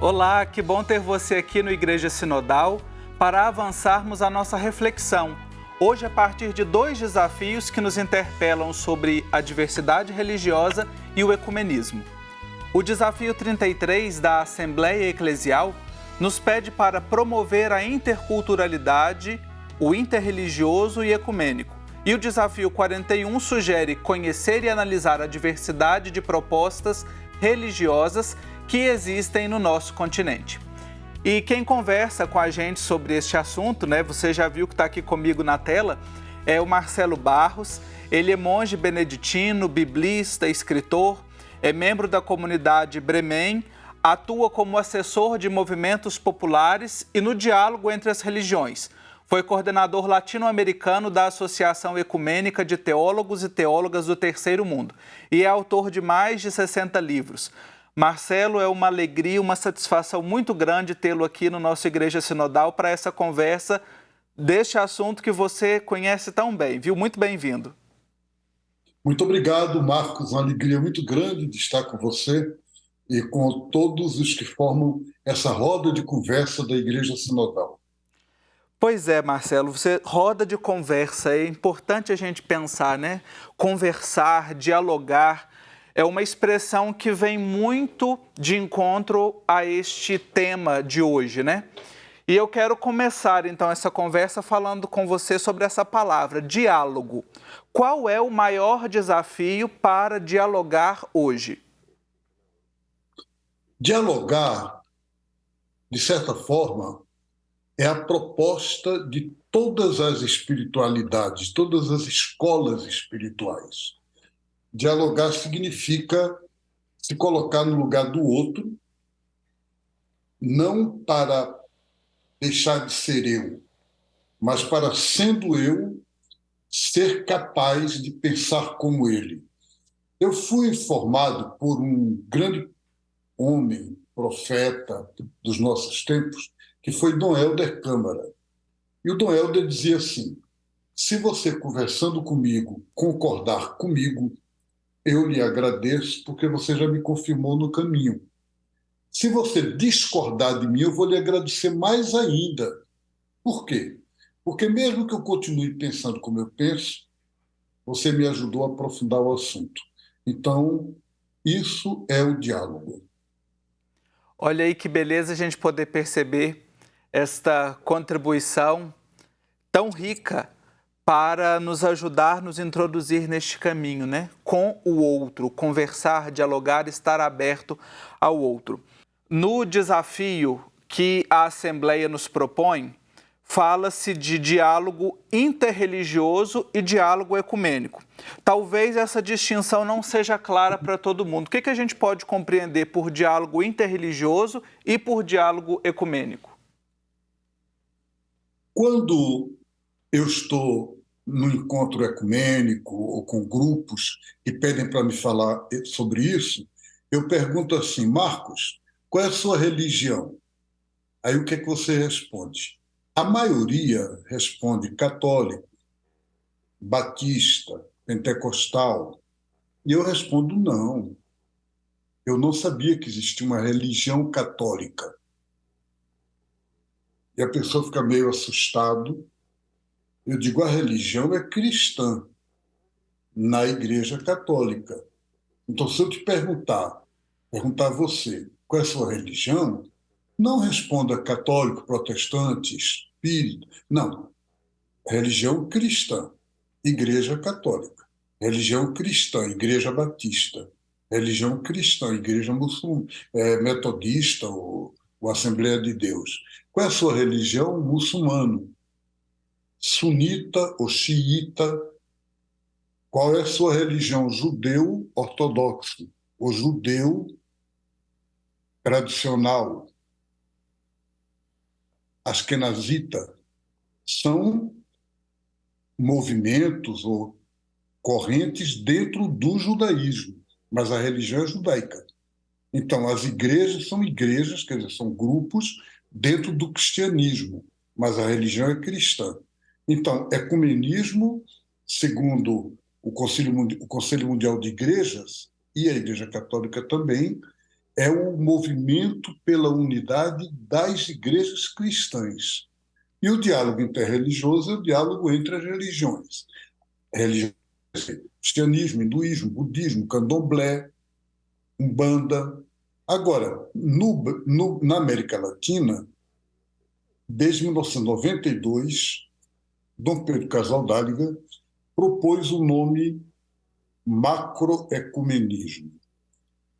Olá, que bom ter você aqui no Igreja Sinodal para avançarmos a nossa reflexão. Hoje, a partir de 2 desafios que nos interpelam sobre a diversidade religiosa e o ecumenismo. O desafio 33 da Assembleia Eclesial nos pede para promover a interculturalidade, o interreligioso e ecumênico. E o desafio 41 sugere conhecer e analisar a diversidade de propostas religiosas que existem no nosso continente. E quem conversa com a gente sobre este assunto, você já viu que está aqui comigo na tela, é o Marcelo Barros. Ele é monge beneditino, biblista, escritor, é membro da comunidade Bremen, atua como assessor de movimentos populares e no diálogo entre as religiões. Foi coordenador latino-americano da Associação Ecumênica de Teólogos e Teólogas do Terceiro Mundo e é autor de mais de 60 livros. Marcelo, é uma alegria, uma satisfação muito grande tê-lo aqui no nosso Igreja Sinodal para essa conversa deste assunto que você conhece tão bem, viu? Muito bem-vindo. Muito obrigado, Marcos. Uma alegria muito grande de estar com você e com todos os que formam essa roda de conversa da Igreja Sinodal. Pois é, Marcelo, você roda de conversa, é importante a gente pensar, Conversar, dialogar, é uma expressão que vem muito de encontro a este tema de hoje, E eu quero começar, então, essa conversa falando com você sobre essa palavra, diálogo. Qual é o maior desafio para dialogar hoje? Dialogar, de certa forma, é a proposta de todas as espiritualidades, todas as escolas espirituais. Dialogar significa se colocar no lugar do outro, não para deixar de ser eu, mas para, sendo eu, ser capaz de pensar como ele. Eu fui formado por um grande homem, profeta dos nossos tempos, que foi Dom Helder Câmara. E o Dom Helder dizia assim: se você, conversando comigo, concordar comigo, eu lhe agradeço porque você já me confirmou no caminho. Se você discordar de mim, eu vou lhe agradecer mais ainda. Por quê? Porque mesmo que eu continue pensando como eu penso, você me ajudou a aprofundar o assunto. Então, isso é o diálogo. Olha aí que beleza a gente poder perceber esta contribuição tão rica para nos ajudar, nos introduzir neste caminho, Com o outro, conversar, dialogar, estar aberto ao outro. No desafio que a Assembleia nos propõe, fala-se de diálogo interreligioso e diálogo ecumênico. Talvez essa distinção não seja clara para todo mundo. O que a gente pode compreender por diálogo interreligioso e por diálogo ecumênico? Quando eu estou no encontro ecumênico ou com grupos que pedem para me falar sobre isso, eu pergunto assim: Marcos, qual é a sua religião? Aí o que é que você responde? A maioria responde católico, batista, pentecostal. E eu respondo: não, eu não sabia que existia uma religião católica. E a pessoa fica meio assustado. Eu digo: a religião é cristã na Igreja Católica. Então, se eu te perguntar a você qual é a sua religião, não responda católico, protestante, espírito. Não. Religião cristã, Igreja Católica. Religião cristã, Igreja Batista. Religião cristã, Igreja muçulmana, metodista ou Assembleia de Deus. Qual é a sua religião? Muçulmano. Sunita ou xiita. Qual é a sua religião? Judeu ortodoxo ou judeu tradicional, askenazita. São movimentos ou correntes dentro do judaísmo, mas a religião é judaica. Então, as igrejas são igrejas, quer dizer, são grupos dentro do cristianismo, mas a religião é cristã. Então, ecumenismo, segundo o Conselho Mundial de Igrejas, e a Igreja Católica também, é o movimento pela unidade das igrejas cristãs. E o diálogo interreligioso é o diálogo entre as religiões. Religiões, cristianismo, hinduísmo, budismo, candomblé, umbanda. Agora, na América Latina, desde 1992, Dom Pedro Casaldáliga propôs o nome macroecumenismo,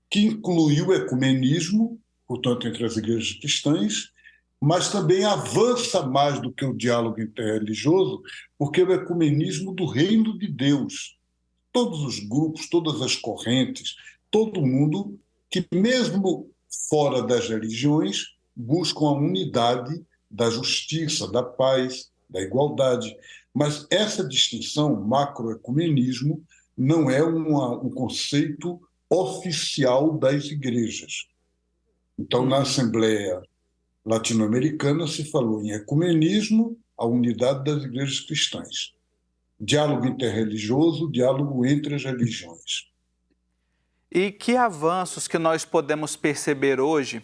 que inclui o ecumenismo, portanto, entre as igrejas cristãs, mas também avança mais do que o diálogo interreligioso, porque é o ecumenismo do reino de Deus. Todos os grupos, todas as correntes, todo mundo que, mesmo fora das religiões, buscam a unidade da justiça, da paz, da igualdade. Mas essa distinção, macroecumenismo, não é um conceito oficial das igrejas. Então, na Assembleia Latino-Americana se falou em ecumenismo, a unidade das igrejas cristãs. Diálogo interreligioso, diálogo entre as religiões. E que avanços que nós podemos perceber hoje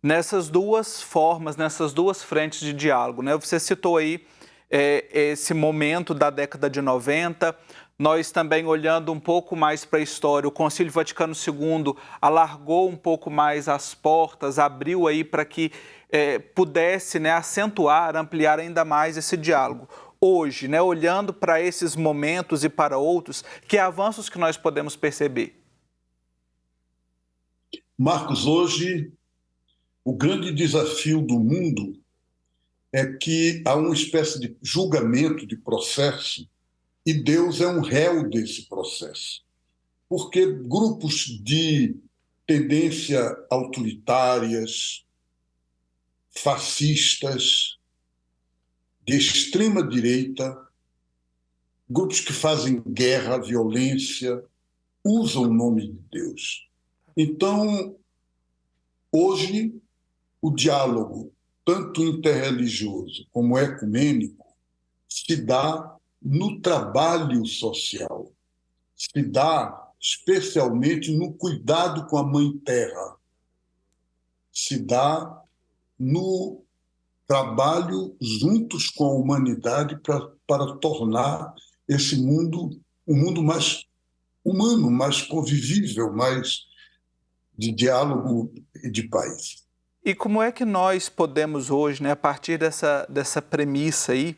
nessas duas formas, nessas duas frentes de diálogo, né? Você citou aí esse momento da década de 90, nós também olhando um pouco mais para a história, o Concílio Vaticano II alargou um pouco mais as portas, abriu aí para que pudesse, né, acentuar, ampliar ainda mais esse diálogo. Hoje, né, olhando para esses momentos e para outros, que avanços que nós podemos perceber? Marcos, hoje o grande desafio do mundo é que há uma espécie de julgamento de processo e Deus é um réu desse processo. Porque grupos de tendência autoritárias, fascistas, de extrema direita, grupos que fazem guerra, violência, usam o nome de Deus. Então, hoje, o diálogo, tanto interreligioso como ecumênico, se dá no trabalho social, se dá especialmente no cuidado com a Mãe Terra, se dá no trabalho juntos com a humanidade para tornar esse mundo um mundo mais humano, mais convivível, mais de diálogo e de paz. E como é que nós podemos hoje, né, a partir dessa premissa aí,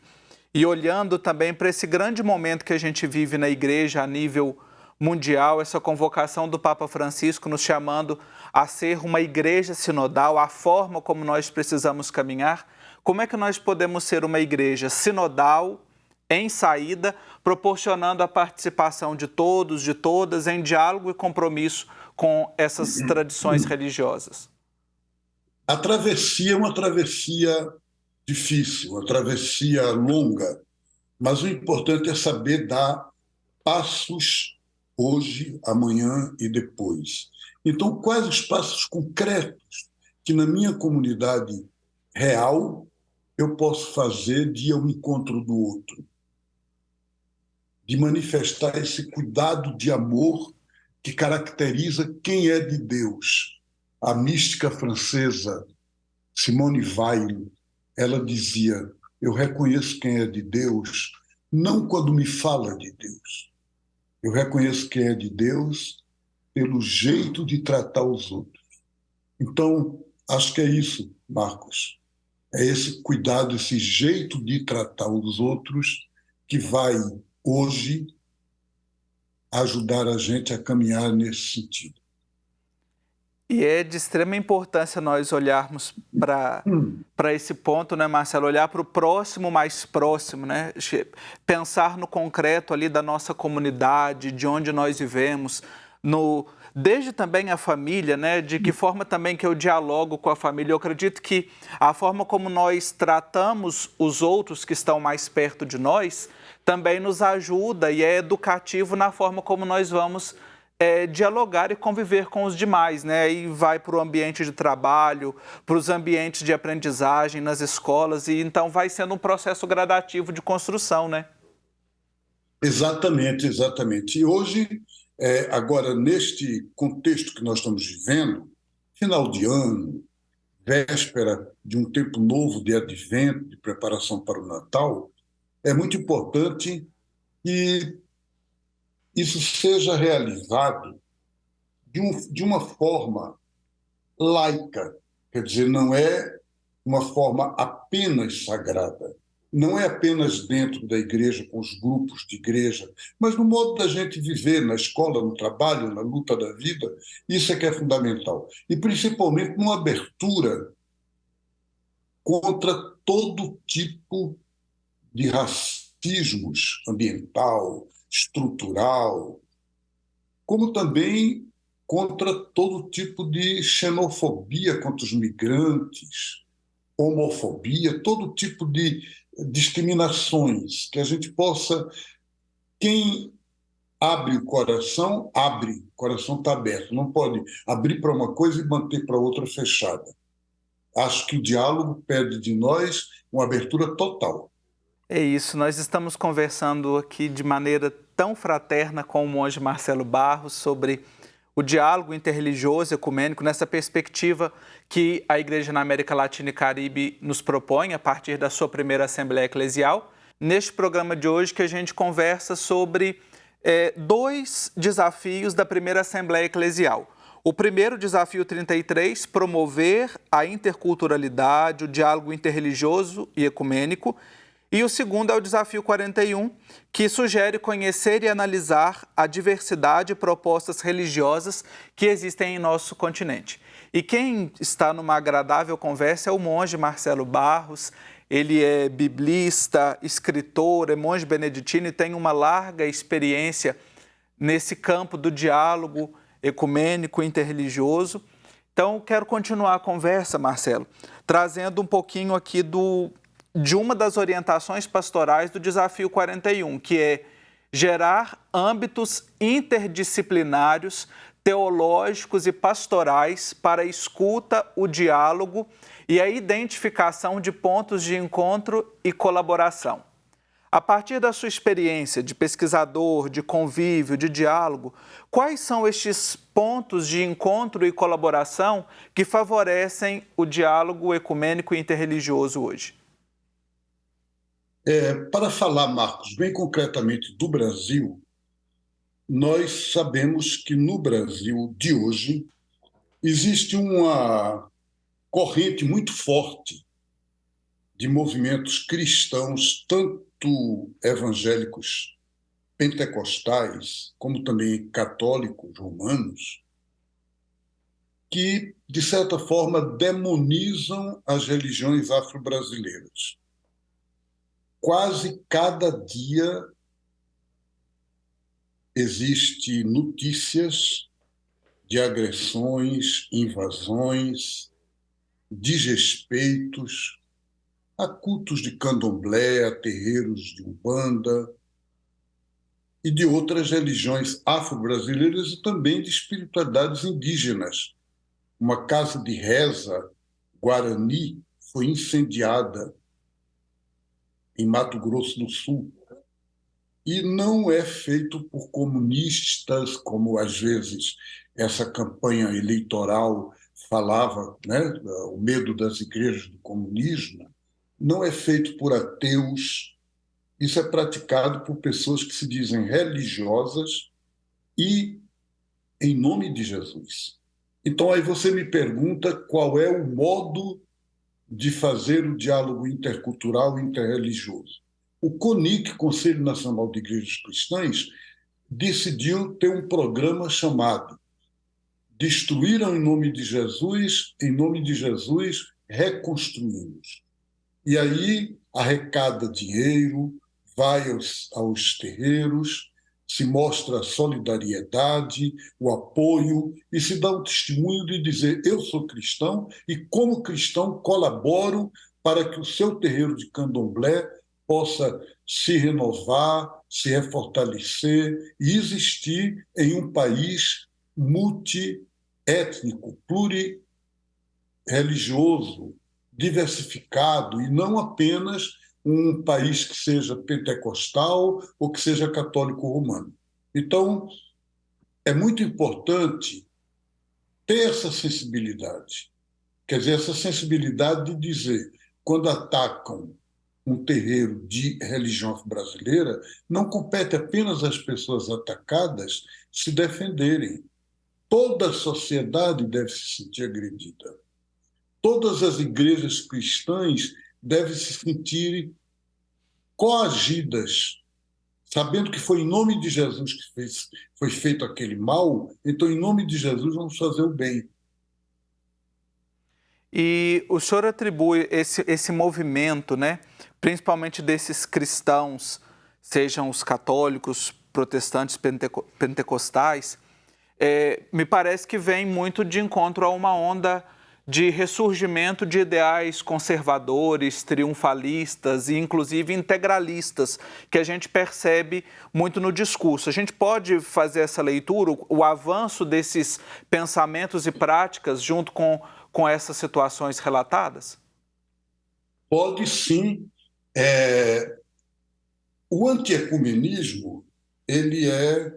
e olhando também para esse grande momento que a gente vive na igreja a nível mundial, essa convocação do Papa Francisco nos chamando a ser uma igreja sinodal, a forma como nós precisamos caminhar, como é que nós podemos ser uma igreja sinodal, em saída, proporcionando a participação de todos, de todas, em diálogo e compromisso com essas tradições religiosas? A travessia é uma travessia difícil, uma travessia longa, mas o importante é saber dar passos hoje, amanhã e depois. Então, quais os passos concretos que na minha comunidade real eu posso fazer de ir ao encontro do outro? De manifestar esse cuidado de amor que caracteriza quem é de Deus. A mística francesa Simone Weil, ela dizia: eu reconheço quem é de Deus não quando me fala de Deus. Eu reconheço quem é de Deus pelo jeito de tratar os outros. Então, acho que é isso, Marcos. É esse cuidado, esse jeito de tratar os outros que vai, hoje, ajudar a gente a caminhar nesse sentido. E é de extrema importância nós olharmos para esse ponto, né, Marcelo? Olhar para o próximo mais próximo, né? Pensar no concreto ali da nossa comunidade, de onde nós vivemos, desde também a família, né? De que forma também que eu dialogo com a família. Eu acredito que a forma como nós tratamos os outros que estão mais perto de nós também nos ajuda e é educativo na forma como nós vamos dialogar e conviver com os demais, né? E vai para o ambiente de trabalho, para os ambientes de aprendizagem, nas escolas, e então vai sendo um processo gradativo de construção, né? Exatamente, exatamente. E hoje, agora, neste contexto que nós estamos vivendo, final de ano, véspera de um tempo novo de advento, de preparação para o Natal, é muito importante que isso seja realizado de uma forma laica, quer dizer, não é uma forma apenas sagrada, não é apenas dentro da igreja, com os grupos de igreja, mas no modo da gente viver, na escola, no trabalho, na luta da vida, isso é que é fundamental. E principalmente numa abertura contra todo tipo de racismos ambiental, estrutural, como também contra todo tipo de xenofobia contra os migrantes, homofobia, todo tipo de discriminações, que a gente possa, quem abre o coração está aberto, não pode abrir para uma coisa e manter para outra fechada. Acho que o diálogo pede de nós uma abertura total. É isso, nós estamos conversando aqui de maneira tão fraterna com o monge Marcelo Barros sobre o diálogo interreligioso ecumênico nessa perspectiva que a Igreja na América Latina e Caribe nos propõe a partir da sua primeira Assembleia Eclesial. Neste programa de hoje que a gente conversa sobre dois desafios da primeira Assembleia Eclesial. O primeiro, desafio 33, promover a interculturalidade, o diálogo interreligioso e ecumênico. E o segundo é o desafio 41, que sugere conhecer e analisar a diversidade de propostas religiosas que existem em nosso continente. E quem está numa agradável conversa é o monge Marcelo Barros. Ele é biblista, escritor, é monge beneditino e tem uma larga experiência nesse campo do diálogo ecumênico interreligioso. Então, quero continuar a conversa, Marcelo, trazendo um pouquinho aqui de uma das orientações pastorais do desafio 41, que é gerar âmbitos interdisciplinários, teológicos e pastorais para a escuta, o diálogo e a identificação de pontos de encontro e colaboração. A partir da sua experiência de pesquisador, de convívio, de diálogo, quais são estes pontos de encontro e colaboração que favorecem o diálogo ecumênico e interreligioso hoje? Para falar, Marcos, bem concretamente do Brasil, nós sabemos que no Brasil de hoje existe uma corrente muito forte de movimentos cristãos, tanto evangélicos, pentecostais, como também católicos romanos, que, de certa forma, demonizam as religiões afro-brasileiras. Quase cada dia existe notícias de agressões, invasões, desrespeitos a cultos de candomblé, a terreiros de umbanda e de outras religiões afro-brasileiras e também de espiritualidades indígenas. Uma casa de reza guarani foi incendiada em Mato Grosso do Sul. E não é feito por comunistas, como às vezes essa campanha eleitoral falava, né? O medo das igrejas do comunismo. Não é feito por ateus. Isso é praticado por pessoas que se dizem religiosas e em nome de Jesus. Então aí você me pergunta qual é o modo de fazer o diálogo intercultural e interreligioso. O CONIC, Conselho Nacional de Igrejas Cristãs, decidiu ter um programa chamado Destruíram em nome de Jesus reconstruímos. E aí arrecada dinheiro, vai aos terreiros, se mostra a solidariedade, o apoio e se dá um testemunho de dizer eu sou cristão e como cristão colaboro para que o seu terreiro de candomblé possa se renovar, se refortalecer e existir em um país multiétnico, plurirreligioso, diversificado e não apenas um país que seja pentecostal ou que seja católico romano. Então, é muito importante ter essa sensibilidade. Quer dizer, essa sensibilidade de dizer, quando atacam um terreiro de religião brasileira, não compete apenas às pessoas atacadas se defenderem. Toda a sociedade deve se sentir agredida. Todas as igrejas cristãs devem se sentir coagidas, sabendo que foi em nome de Jesus que foi feito aquele mal, então, em nome de Jesus, vamos fazer o bem. E o senhor atribui esse movimento, né, principalmente desses cristãos, sejam os católicos, protestantes, pentecostais, me parece que vem muito de encontro a uma onda de ressurgimento de ideais conservadores, triunfalistas e inclusive integralistas, que a gente percebe muito no discurso. A gente pode fazer essa leitura, o avanço desses pensamentos e práticas junto com essas situações relatadas? Pode sim. O antiecumenismo, ele é,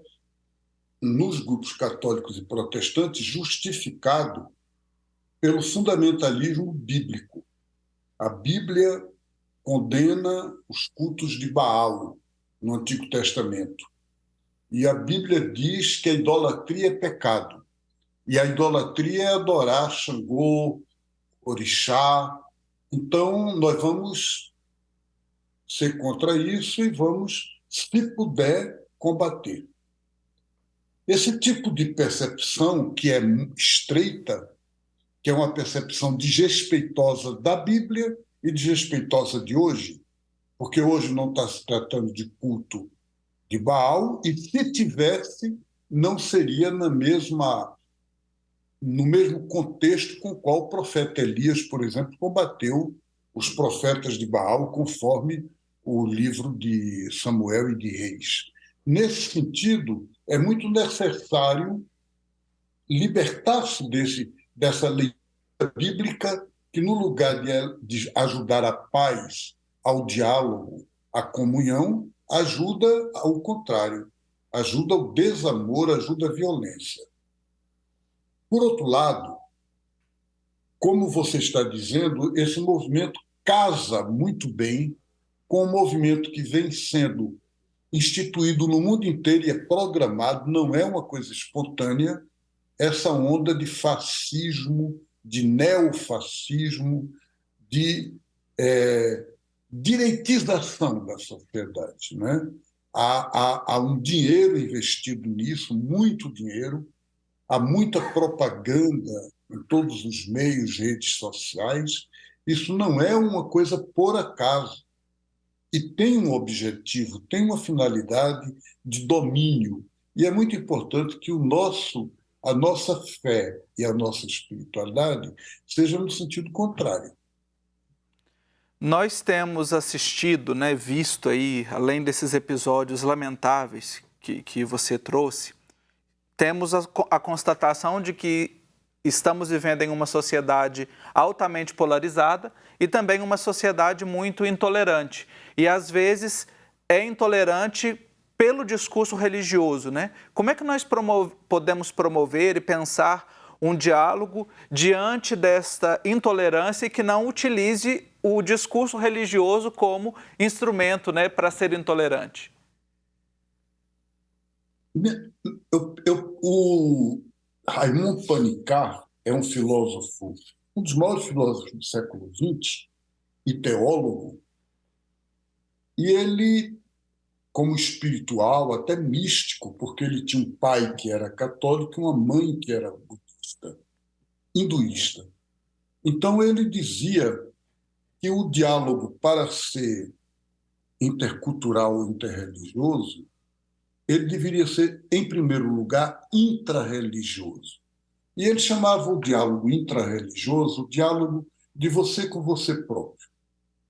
nos grupos católicos e protestantes, justificado pelo fundamentalismo bíblico. A Bíblia condena os cultos de Baal no Antigo Testamento. E a Bíblia diz que a idolatria é pecado. E a idolatria é adorar Xangô, Orixá. Então, nós vamos ser contra isso e vamos, se puder, combater. Esse tipo de percepção, que é estreita, que é uma percepção desrespeitosa da Bíblia e desrespeitosa de hoje, porque hoje não está se tratando de culto de Baal, e se tivesse, não seria no mesmo contexto com o qual o profeta Elias, por exemplo, combateu os profetas de Baal, conforme o livro de Samuel e de Reis. Nesse sentido, é muito necessário libertar-se dessa leitura bíblica que, no lugar de ajudar a paz, ao diálogo, à comunhão, ajuda ao contrário, ajuda ao desamor, ajuda a violência. Por outro lado, como você está dizendo, esse movimento casa muito bem com o movimento que vem sendo instituído no mundo inteiro e é programado, não é uma coisa espontânea, essa onda de fascismo, de neofascismo, de direitização da sociedade, né? Há um dinheiro investido nisso, muito dinheiro, há muita propaganda em todos os meios, redes sociais. Isso não é uma coisa por acaso. E tem um objetivo, tem uma finalidade de domínio. E é muito importante que a nossa fé e a nossa espiritualidade sejam no sentido contrário. Nós temos assistido, né, visto aí, além desses episódios lamentáveis que você trouxe, temos a constatação de que estamos vivendo em uma sociedade altamente polarizada e também uma sociedade muito intolerante. E, às vezes, é intolerante pelo discurso religioso, né? Como é que nós podemos promover e pensar um diálogo diante desta intolerância e que não utilize o discurso religioso como instrumento, né, para ser intolerante? O Raimundo Panikkar é um filósofo, um dos maiores filósofos do século XX e teólogo, e ele, como espiritual, até místico, porque ele tinha um pai que era católico e uma mãe que era budista, hinduísta. Então ele dizia que o diálogo, para ser intercultural, interreligioso, ele deveria ser, em primeiro lugar, intrarreligioso. E ele chamava o diálogo intrarreligioso o diálogo de você com você próprio.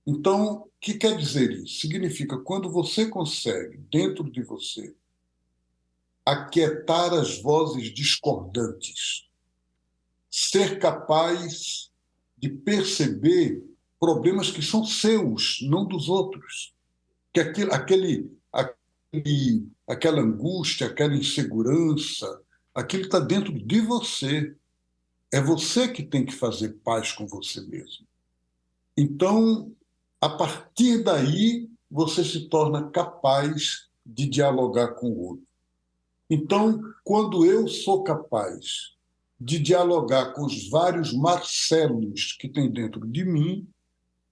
Então, o que quer dizer isso? Significa quando você consegue, dentro de você, aquietar as vozes discordantes, ser capaz de perceber problemas que são seus, não dos outros. Que aquela angústia, aquela insegurança, aquilo está dentro de você. É você que tem que fazer paz com você mesmo. Então, a partir daí, você se torna capaz de dialogar com o outro. Então, quando eu sou capaz de dialogar com os vários Marcelos que tem dentro de mim,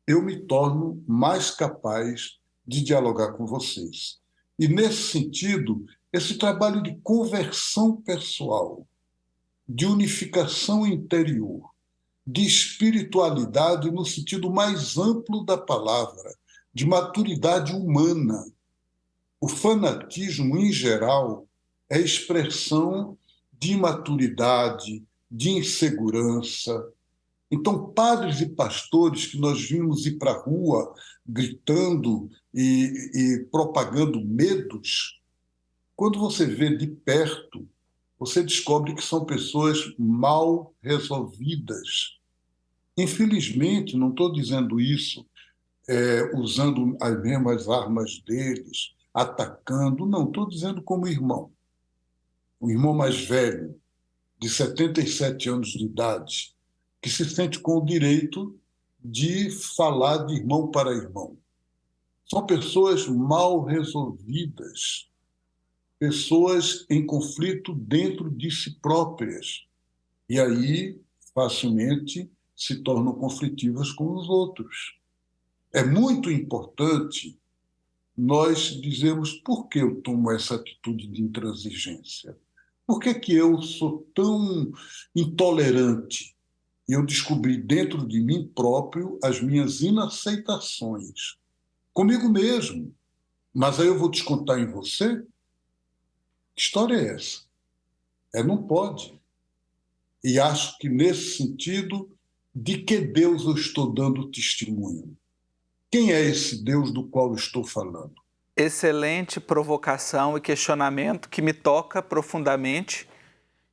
eu me torno mais capaz de dialogar com vocês. E, nesse sentido, esse trabalho de conversão pessoal, de unificação interior, de espiritualidade no sentido mais amplo da palavra, de maturidade humana. O fanatismo, em geral, é expressão de imaturidade, de insegurança. Então, padres e pastores que nós vimos ir para a rua gritando e propagando medos, quando você vê de perto, você descobre que são pessoas mal resolvidas. Infelizmente, não estou dizendo isso usando as mesmas armas deles, atacando, não, estou dizendo como irmão. O irmão mais velho, de 77 anos de idade, que se sente com o direito de falar de irmão para irmão. São pessoas mal resolvidas, pessoas em conflito dentro de si próprias. E aí, facilmente, se tornam conflitivas com os outros. É muito importante nós dizermos por que eu tomo essa atitude de intransigência. Por que eu sou tão intolerante? Eu descobri dentro de mim próprio as minhas inaceitações. Comigo mesmo. Mas aí eu vou descontar em você? Que história é essa? Não pode. E acho que, nesse sentido, de que Deus eu estou dando testemunho? Quem é esse Deus do qual eu estou falando? Excelente provocação e questionamento que me toca profundamente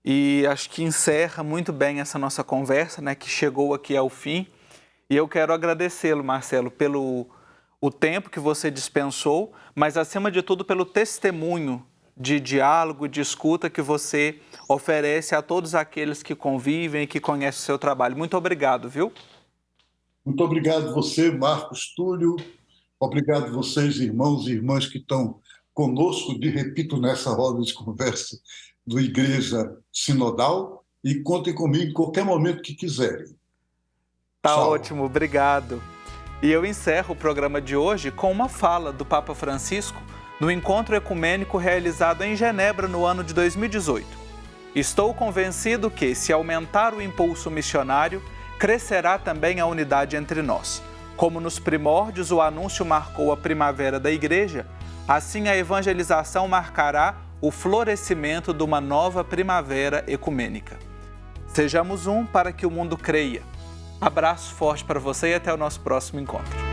e acho que encerra muito bem essa nossa conversa, né, que chegou aqui ao fim. E eu quero agradecê-lo, Marcelo, pelo o tempo que você dispensou, mas, acima de tudo, pelo testemunho de diálogo, de escuta que você oferece a todos aqueles que convivem e que conhecem o seu trabalho. Muito obrigado, viu? Muito obrigado você, Marcos Túlio. Obrigado vocês, irmãos e irmãs que estão conosco, repito, nessa roda de conversa do Igreja Sinodal. E contem comigo em qualquer momento que quiserem. Tá Tchau. ótimo, obrigado. E eu encerro o programa de hoje com uma fala do Papa Francisco no encontro ecumênico realizado em Genebra no ano de 2018. Estou convencido que, se aumentar o impulso missionário, crescerá também a unidade entre nós. Como nos primórdios o anúncio marcou a primavera da Igreja, assim a evangelização marcará o florescimento de uma nova primavera ecumênica. Sejamos um para que o mundo creia. Abraço forte para você e até o nosso próximo encontro.